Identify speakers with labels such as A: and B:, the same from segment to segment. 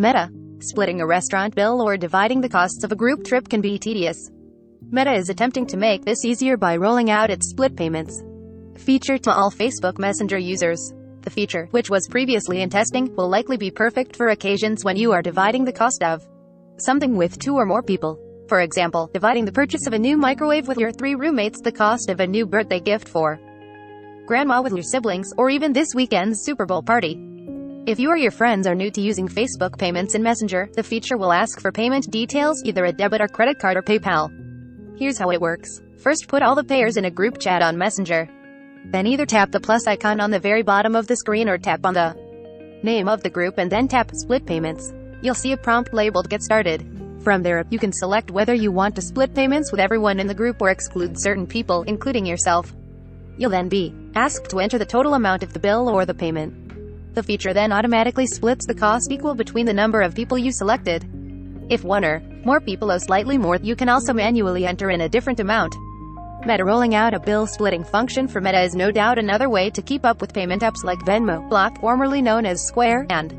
A: Meta. Splitting a restaurant bill or dividing the costs of a group trip can be tedious. Meta is attempting to make this easier by rolling out its split payments feature to all Facebook Messenger users. The feature, which was previously in testing, will likely be perfect for occasions when you are dividing the cost of something with 2 or more people. For example, dividing the purchase of a new microwave with your 3 roommates, the cost of a new birthday gift for grandma with your siblings, or even this weekend's Super Bowl party. If you or your friends are new to using Facebook payments in Messenger, the feature will ask for payment details, either a debit or credit card or PayPal. Here's how it works. First, put all the payers in a group chat on Messenger. Then either tap the plus icon on the very bottom of the screen or tap on the name of the group and then tap Split Payments. You'll see a prompt labeled Get Started. From there, you can select whether you want to split payments with everyone in the group or exclude certain people, including yourself. You'll then be asked to enter the total amount of the bill or the payment. The feature then automatically splits the cost equal between the number of people you selected. If one or more people owe slightly more, you can also manually enter in a different amount. Meta rolling out a bill splitting function for Meta is no doubt another way to keep up with payment apps like Venmo, Block, formerly known as Square, and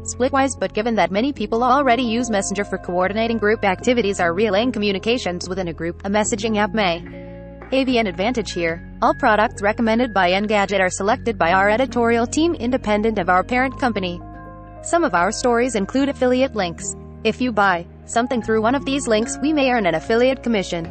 A: Splitwise, but given that many people already use Messenger for coordinating group activities or relaying communications within a group, a messaging app may have an advantage here. All products recommended by Engadget are selected by our editorial team independent of our parent company. Some of our stories include affiliate links. If you buy something through one of these links, we may earn an affiliate commission.